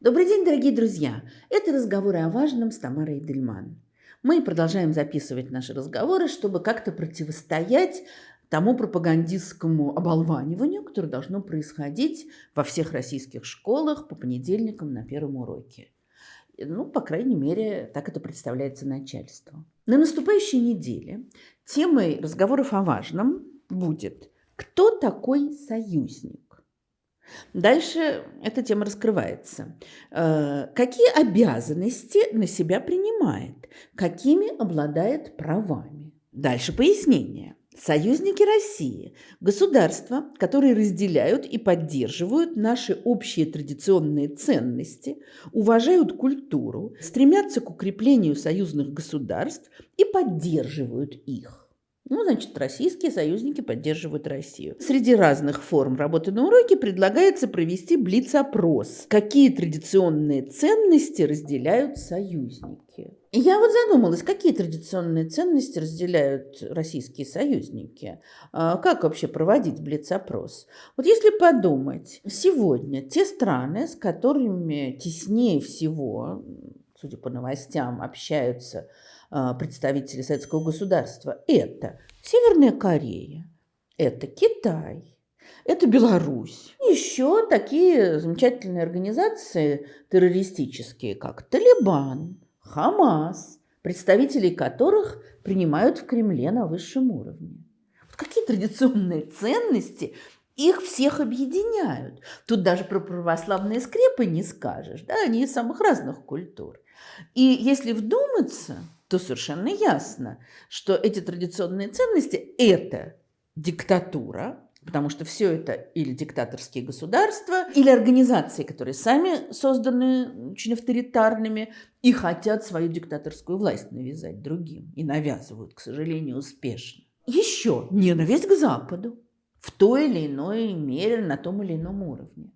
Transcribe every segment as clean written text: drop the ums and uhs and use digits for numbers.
Добрый день, дорогие друзья! Это разговоры о важном с Тамарой Эдельман. Мы продолжаем записывать наши разговоры, чтобы как-то противостоять тому пропагандистскому оболваниванию, которое должно происходить во всех российских школах по понедельникам на первом уроке. Ну, по крайней мере, так это представляется начальству. На наступающей неделе темой разговоров о важном будет «Кто такой союзник?». Дальше эта тема раскрывается. Какие обязанности на себя принимает? Какими обладает правами? Дальше пояснение. Союзники России – государства, которые разделяют и поддерживают наши общие традиционные ценности, уважают культуру, стремятся к укреплению союзных государств и поддерживают их. Ну, значит, российские союзники поддерживают Россию. Среди разных форм работы на уроке предлагается провести блиц-опрос. Какие традиционные ценности разделяют союзники? И я вот задумалась, какие традиционные ценности разделяют российские союзники? Как вообще проводить блиц-опрос? Вот если подумать, сегодня те страны, с которыми теснее всего, судя по новостям, общаются представители советского государства, это Северная Корея, это Китай, это Беларусь. Еще такие замечательные организации террористические, как Талибан, Хамас, представителей которых принимают в Кремле на высшем уровне. Вот какие традиционные ценности их всех объединяют? Тут даже про православные скрепы не скажешь, да, они из самых разных культур. И если вдуматься, то совершенно ясно, что эти традиционные ценности – это диктатура, потому что все это или диктаторские государства, или организации, которые сами созданы очень авторитарными и хотят свою диктаторскую власть навязать другим. И навязывают, к сожалению, успешно. Еще ненависть к Западу в той или иной мере, на том или ином уровне.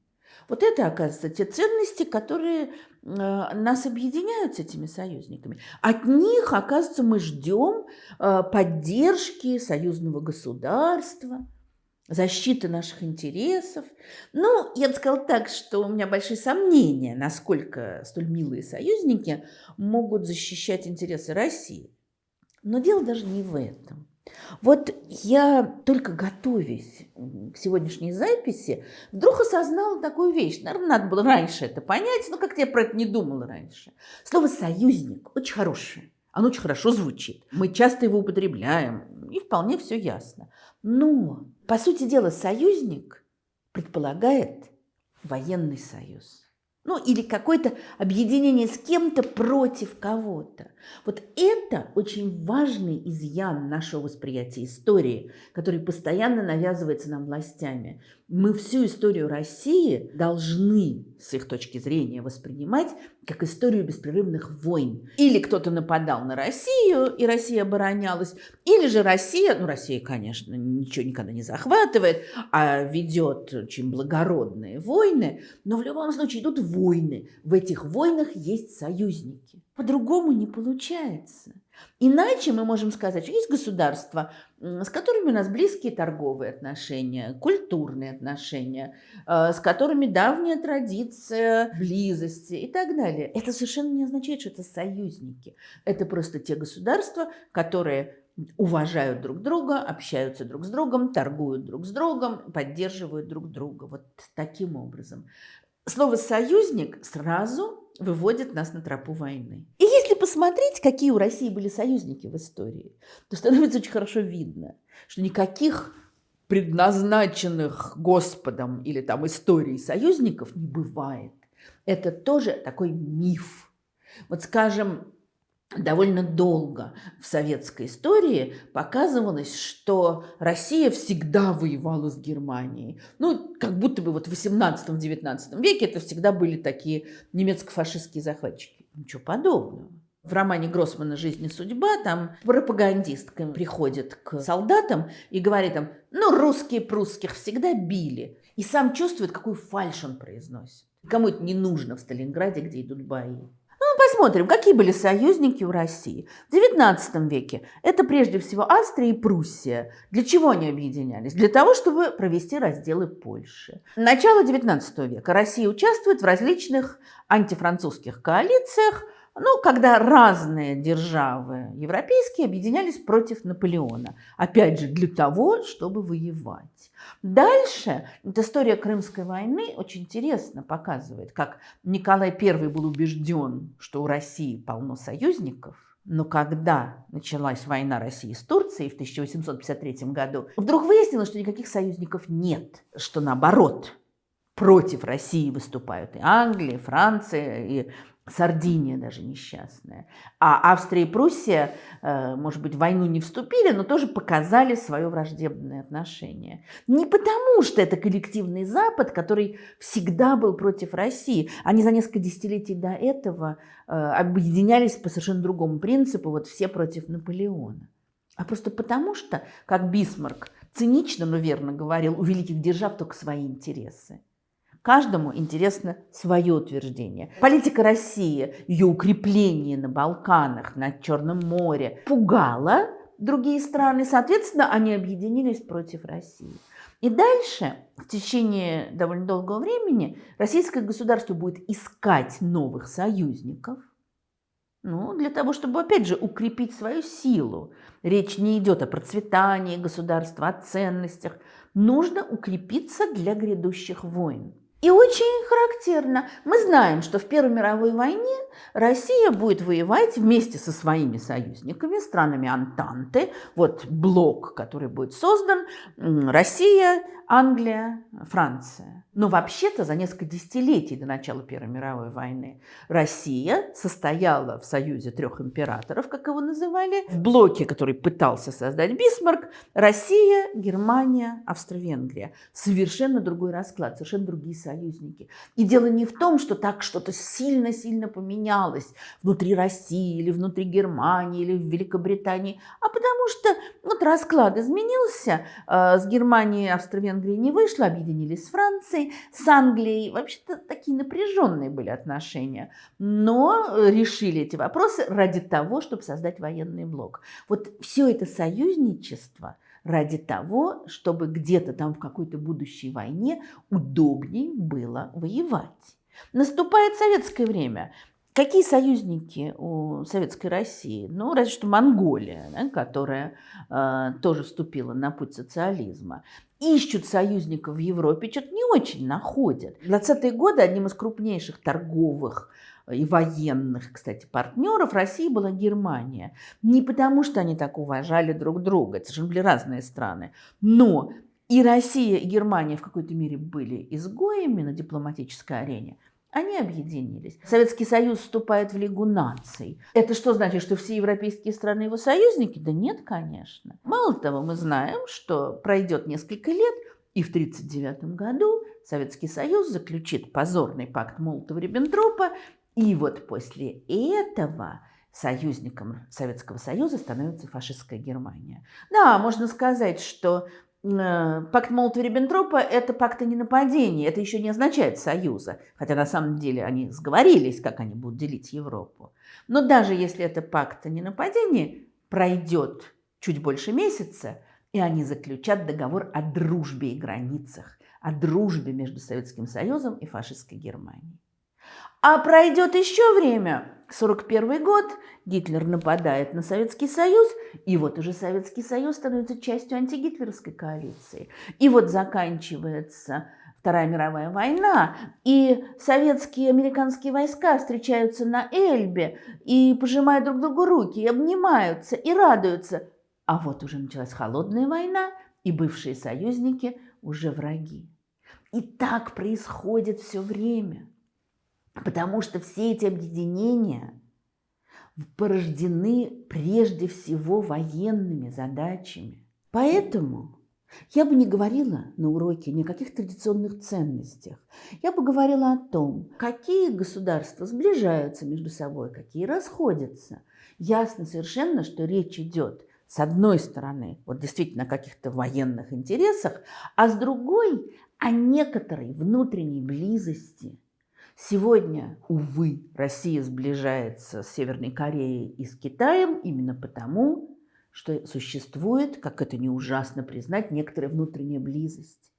Вот это, оказывается, те ценности, которые нас объединяют с этими союзниками. От них, оказывается, мы ждем поддержки союзного государства, защиты наших интересов. Ну, я бы сказала так, что у меня большие сомнения, насколько столь милые союзники могут защищать интересы России. Но дело даже не в этом. Вот я, только готовясь к сегодняшней записи, вдруг осознала такую вещь. Наверное, надо было раньше это понять, но как-то я про это не думала раньше. Слово «союзник» очень хорошее. Оно очень хорошо звучит. Мы часто его употребляем, и вполне все ясно. Но, по сути дела, союзник предполагает военный союз. Ну, или какое-то объединение с кем-то против кого-то. Вот это очень важный изъян нашего восприятия истории, который постоянно навязывается нам властями. Мы всю историю России должны, с их точки зрения, воспринимать как историю беспрерывных войн. Или кто-то нападал на Россию, и Россия оборонялась, или же Россия, ну, Россия, конечно, ничего никогда не захватывает, а ведет очень благородные войны, но в любом случае идут войны. В этих войнах есть союзники. По-другому не получается. Иначе мы можем сказать, что есть государства, с которыми у нас близкие торговые отношения, культурные отношения, с которыми давняя традиция близости и так далее. Это совершенно не означает, что это союзники. Это просто те государства, которые уважают друг друга, общаются друг с другом, торгуют друг с другом, поддерживают друг друга. Вот таким образом. Слово «союзник» сразу выводит нас на тропу войны. И если посмотреть, какие у России были союзники в истории, то становится очень хорошо видно, что никаких предназначенных Господом или там историей союзников не бывает. Это тоже такой миф. Вот, скажем, довольно долго в советской истории показывалось, что Россия всегда воевала с Германией. Ну, как будто бы вот в 18-19 веке это всегда были такие немецко-фашистские захватчики. Ничего подобного. В романе Гроссмана «Жизнь и судьба» там пропагандистка приходит к солдатам и говорит им: ну, русские прусских всегда били. И сам чувствует, какую фальшь он произносит. Кому это не нужно в Сталинграде, где идут бои. посмотрим, какие были союзники у России. В XIX веке это прежде всего Австрия и Пруссия. Для чего они объединялись? Для того, чтобы провести разделы Польши. Начало XIX века Россия участвует в различных антифранцузских коалициях, когда разные державы европейские объединялись против Наполеона. Опять же, для того, чтобы воевать. Дальше история Крымской войны очень интересно показывает, как Николай I был убежден, что у России полно союзников, но когда началась война России с Турцией в 1853 году, вдруг выяснилось, что никаких союзников нет, что наоборот, против России выступают и Англия, и Франция, и Сардиния даже несчастная. А Австрия и Пруссия, может быть, в войну не вступили, но тоже показали свое враждебное отношение. Не потому, что это коллективный Запад, который всегда был против России. Они за несколько десятилетий до этого объединялись по совершенно другому принципу, вот все против Наполеона. А просто потому что, как Бисмарк цинично, но верно говорил, у великих держав только свои интересы. Каждому интересно свое утверждение. Политика России, ее укрепление на Балканах, на Черном море пугала другие страны. Соответственно, они объединились против России. И дальше, в течение довольно долгого времени, российское государство будет искать новых союзников, для того, чтобы, опять же, укрепить свою силу. Речь не идет о процветании государства, о ценностях. Нужно укрепиться для грядущих войн. И очень характерно, мы знаем, что в Первой мировой войне Россия будет воевать вместе со своими союзниками, странами Антанты. Вот блок, который будет создан, Россия, Англия, Франция. Но вообще-то за несколько десятилетий до начала Первой мировой войны Россия состояла в союзе трех императоров, как его называли, в блоке, который пытался создать Бисмарк, Россия, Германия, Австро-Венгрия. Совершенно другой расклад, совершенно другие союзники. И дело не в том, что так что-то сильно-сильно поменялось внутри России или внутри Германии или в Великобритании, а потому что расклад изменился. С Германией Австро-Венгрия не вышло, объединились с Францией, с Англией. Вообще-то такие напряженные были отношения, но решили эти вопросы ради того, чтобы создать военный блок. Вот все это союзничество ради того, чтобы где-то там в какой-то будущей войне удобнее было воевать. Наступает советское время. Какие союзники у Советской России? Разве что Монголия, которая тоже вступила на путь социализма. Ищут союзников в Европе, что-то не очень находят. В 20-е годы одним из крупнейших торговых и военных, кстати, партнеров России была Германия. Не потому, что они так уважали друг друга, это совершенно были разные страны, но и Россия, и Германия в какой-то мере были изгоями на дипломатической арене. Они объединились. Советский Союз вступает в Лигу наций. Это что значит, что все европейские страны его союзники? Да нет, конечно. Мало того, мы знаем, что пройдет несколько лет, и в 1939 году Советский Союз заключит позорный пакт Молотова-Риббентропа, и вот после этого союзником Советского Союза становится фашистская Германия. Да, можно сказать, что пакт Молотова-Риббентропа – это пакт о ненападении, это еще не означает союза, хотя на самом деле они сговорились, как они будут делить Европу. Но даже если это пакт о ненападении, пройдет чуть больше месяца, и они заключат договор о дружбе и границах, о дружбе между Советским Союзом и фашистской Германией. А пройдет еще время, 1941 год, Гитлер нападает на Советский Союз, и вот уже Советский Союз становится частью антигитлеровской коалиции. И вот заканчивается Вторая мировая война, и советские и американские войска встречаются на Эльбе, и пожимают друг другу руки, и обнимаются, и радуются. А вот уже началась холодная война, и бывшие союзники уже враги. И так происходит все время. Потому что все эти объединения порождены прежде всего военными задачами. Поэтому я бы не говорила на уроке ни о каких традиционных ценностях. Я бы говорила о том, какие государства сближаются между собой, какие расходятся. Ясно совершенно, что речь идет с одной стороны вот действительно о каких-то военных интересах, а с другой о некоторой внутренней близости, Сегодня, увы, Россия сближается с Северной Кореей и с Китаем именно потому, что существует, как это не ужасно признать, некоторая внутренняя близость.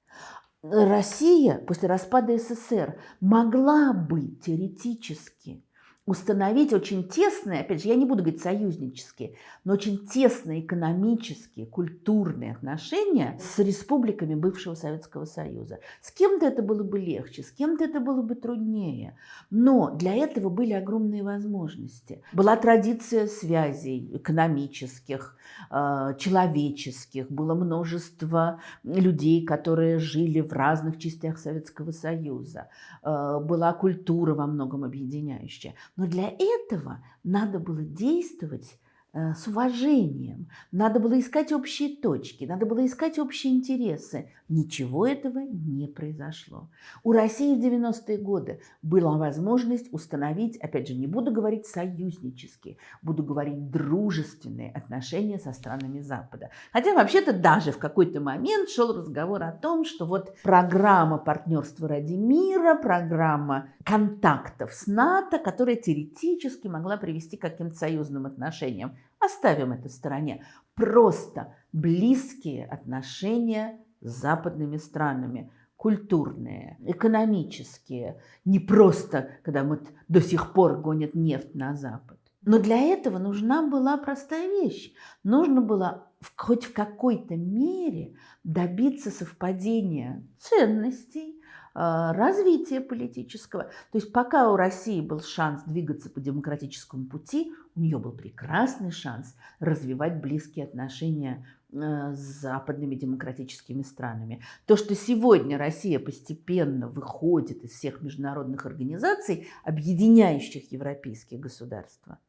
Россия после распада СССР могла бы теоретически установить очень тесные, опять же, я не буду говорить союзнические, но очень тесные экономические, культурные отношения с республиками бывшего Советского Союза. С кем-то это было бы легче, с кем-то это было бы труднее, но для этого были огромные возможности. Была традиция связей экономических, человеческих, было множество людей, которые жили в разных частях Советского Союза, была культура во многом объединяющая. Но для этого надо было действовать с уважением, надо было искать общие точки, надо было искать общие интересы. Ничего этого не произошло. У России в 90-е годы была возможность установить, опять же, не буду говорить союзнические, буду говорить дружественные отношения со странами Запада. Хотя вообще-то даже в какой-то момент шел разговор о том, что вот программа партнерства ради мира, программа контактов с НАТО, которая теоретически могла привести к каким-то союзным отношениям. Оставим это в стороне. Просто близкие отношения с западными странами, культурные, экономические, не просто, когда вот до сих пор гонят нефть на Запад. Но для этого нужна была простая вещь. Нужно было хоть в какой-то мере добиться совпадения ценностей, развития политического. То есть пока у России был шанс двигаться по демократическому пути, у нее был прекрасный шанс развивать близкие отношения с западными демократическими странами. То, что сегодня Россия постепенно выходит из всех международных организаций, объединяющих европейские государства,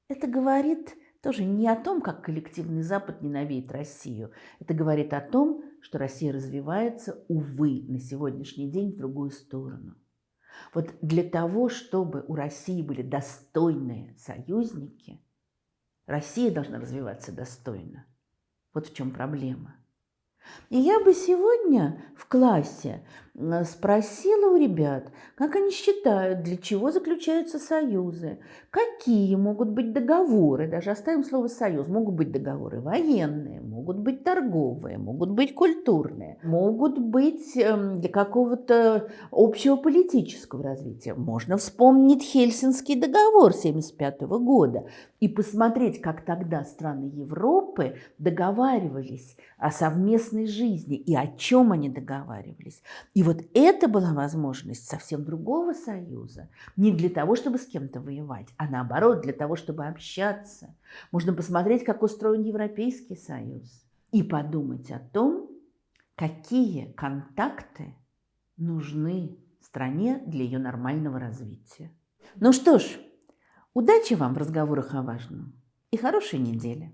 это говорит тоже не о том, как коллективный Запад ненавидит Россию. Это говорит о том, что Россия развивается, увы, на сегодняшний день в другую сторону. Вот для того, чтобы у России были достойные союзники, Россия должна развиваться достойно. Вот в чем проблема. И я бы сегодня в классе спросила у ребят, как они считают, для чего заключаются союзы, какие могут быть договоры, даже оставим слово «союз», могут быть договоры военные, могут быть торговые, могут быть культурные, могут быть для какого-то общего политического развития. Можно вспомнить Хельсинский договор 1975 года и посмотреть, как тогда страны Европы договаривались о совместной жизни и о чем они договаривались. И вот это была возможность совсем другого союза. Не для того, чтобы с кем-то воевать, а наоборот, для того, чтобы общаться. Можно посмотреть, как устроен Европейский союз. И подумать о том, какие контакты нужны стране для ее нормального развития. Ну что ж, удачи вам в разговорах о важном и хорошей недели.